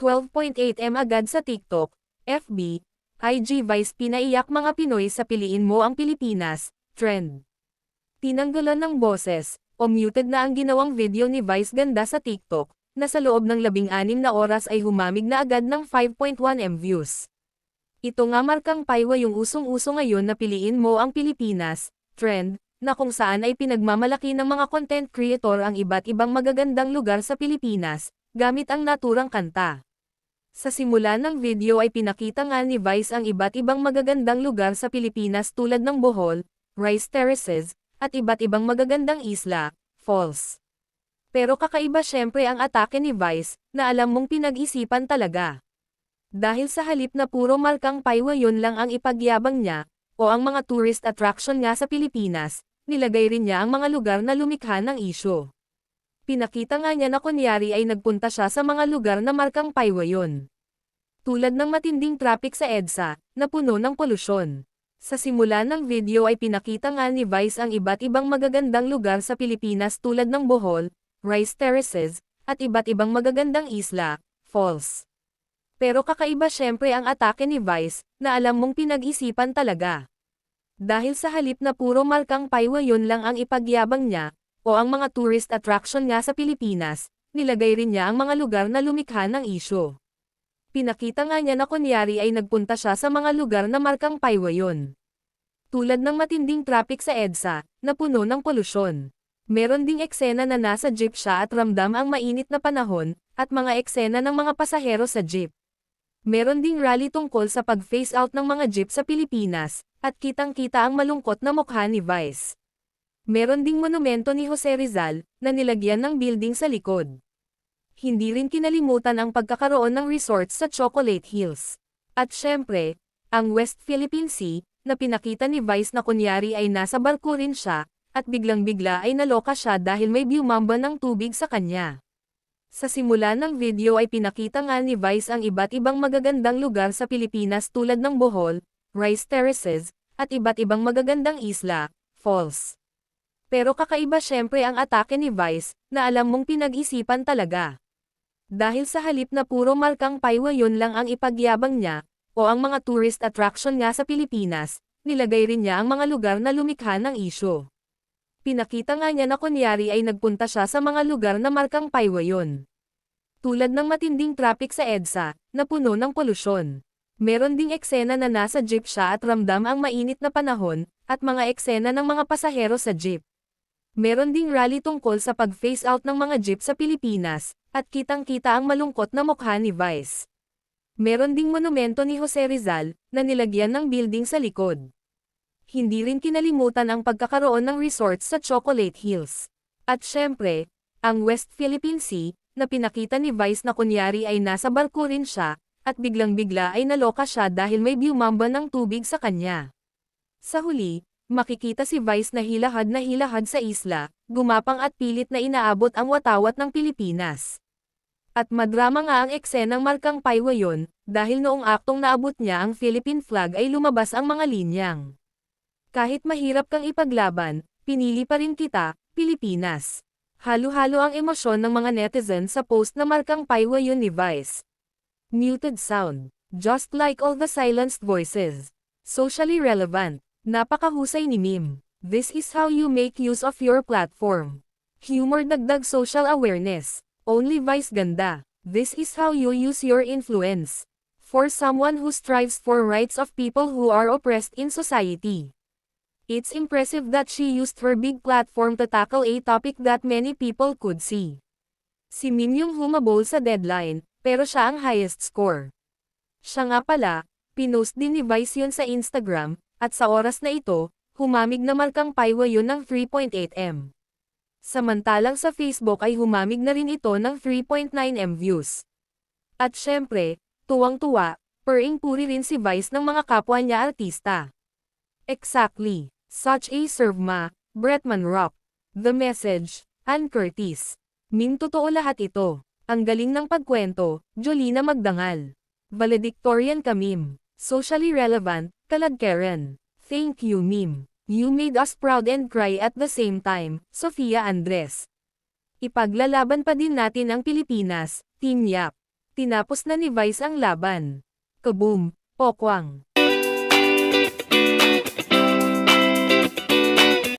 12.8M agad sa TikTok, FB, IG Vice pinaiyak mga Pinoy sa piliin mo ang Pilipinas, trend. Tinanggalan ng boses, o muted na ang ginawang video ni Vice Ganda sa TikTok, na sa loob ng 16 na oras ay humamig na agad ng 5.1M views. Ito nga markang paywa yung usong-uso ngayon na piliin mo ang Pilipinas, trend, na kung saan ay pinagmamalaki ng mga content creator ang iba't ibang magagandang lugar sa Pilipinas, gamit ang naturang kanta. Sa simula ng video ay pinakita nga ni Vice ang iba't ibang magagandang lugar sa Pilipinas tulad ng Bohol, rice terraces, at iba't ibang magagandang isla, falls. Pero kakaiba syempre ang atake ni Vice, na alam mong pinag-isipan talaga. Dahil sa halip na puro markang paywa yun lang ang ipagyabang niya, o ang mga tourist attraction nga sa Pilipinas, nilagay rin niya ang mga lugar na lumikha ng isyu. Pinakita nga niya na kunyari ay nagpunta siya sa mga lugar na markang paywa yun. Tulad ng matinding traffic sa EDSA, na puno ng polusyon. Sa simula ng video ay pinakita nga ni Vice ang iba't ibang magagandang lugar sa Pilipinas tulad ng Bohol, rice terraces, at iba't ibang magagandang isla, falls. Pero kakaiba syempre ang atake ni Vice, na alam mong pinag-isipan talaga. Dahil sa halip na puro markang paywa yun lang ang ipagyabang niya, o ang mga tourist attraction nga sa Pilipinas, nilagay rin niya ang mga lugar na lumikha ng isyu. Pinakita nga niya na kunyari ay nagpunta siya sa mga lugar na markang paywa yun. Tulad ng matinding traffic sa EDSA, na puno ng polusyon. Meron ding eksena na nasa jeep siya at ramdam ang mainit na panahon, at mga eksena ng mga pasahero sa jeep. Meron ding rally tungkol sa pag-phase out ng mga jeep sa Pilipinas, at kitang-kita ang malungkot na mukha ni Vice. Meron ding monumento ni Jose Rizal, na nilagyan ng building sa likod. Hindi rin kinalimutan ang pagkakaroon ng resort sa Chocolate Hills. At syempre, ang West Philippine Sea, na pinakita ni Vice na kunyari ay nasa barko rin siya, at biglang-bigla ay naloka siya dahil may bumamba ng tubig sa kanya. Sa simula ng video ay pinakita nga ni Vice ang iba't ibang magagandang lugar sa Pilipinas tulad ng Bohol, rice terraces, at iba't ibang magagandang isla, falls. Pero kakaiba syempre ang atake ni Vice, na alam mong pinag-isipan talaga. Dahil sa halip na puro markang paywa yun lang ang ipagyabang niya, o ang mga tourist attraction nga sa Pilipinas, nilagay rin niya ang mga lugar na lumikha ng isyu. Pinakita nga niya na kunyari ay nagpunta siya sa mga lugar na markang paywa yun. Tulad ng matinding traffic sa EDSA, na puno ng polusyon. Meron ding eksena na nasa jeep siya at ramdam ang mainit na panahon, at mga eksena ng mga pasahero sa jeep. Meron ding rally tungkol sa pag-phase out ng mga jeep sa Pilipinas, at kitang-kita ang malungkot na mukha ni Vice. Meron ding monumento ni Jose Rizal, na nilagyan ng building sa likod. Hindi rin kinalimutan ang pagkakaroon ng resort sa Chocolate Hills. At syempre, ang West Philippine Sea, na pinakita ni Vice na kunyari ay nasa barko rin siya, at biglang-bigla ay naloka siya dahil may bumamba ng tubig sa kanya. Sa huli, makikita si Vice na hilahad sa isla, gumapang at pilit na inaabot ang watawat ng Pilipinas. At madrama nga ang eksenang markang paywa yun, dahil noong aktong naabot niya ang Philippine flag ay lumabas ang mga linyang. Kahit mahirap kang ipaglaban, pinili pa rin kita, Pilipinas. Halo-halo ang emosyon ng mga netizens sa post na markang paywa yun ni Vice. Muted sound. Just like all the silenced voices. Socially relevant. Napakahusay ni meme. This is how you make use of your platform. Humor dagdag social awareness. Only Vice Ganda. This is how you use your influence. For someone who strives for rights of people who are oppressed in society. It's impressive that she used her big platform to tackle a topic that many people could see. Si Meme yung humabol sa deadline, pero siya ang highest score. Siya nga pala, pinost din ni Vice yun sa Instagram, at sa oras na ito, humamig na markang paywa yun ng 3.8M. Samantalang sa Facebook ay humamig na rin ito ng 3.9M views. At syempre, tuwang-tuwa, pering-puri rin si Vice ng mga kapwa niya artista. Exactly. Such a serve ma, Bretman Rock. The Message, Ann Curtis. Meme totoo lahat ito. Ang galing ng pagkwento, Jolina Magdangal. Valedictorian ka meme. Socially relevant, Kaladkaren. Thank you meme. You made us proud and cry at the same time, Sofia Andres. Ipaglalaban pa din natin ang Pilipinas, Team Yap. Tinapos na ni Vice ang laban. Kaboom! Pokwang!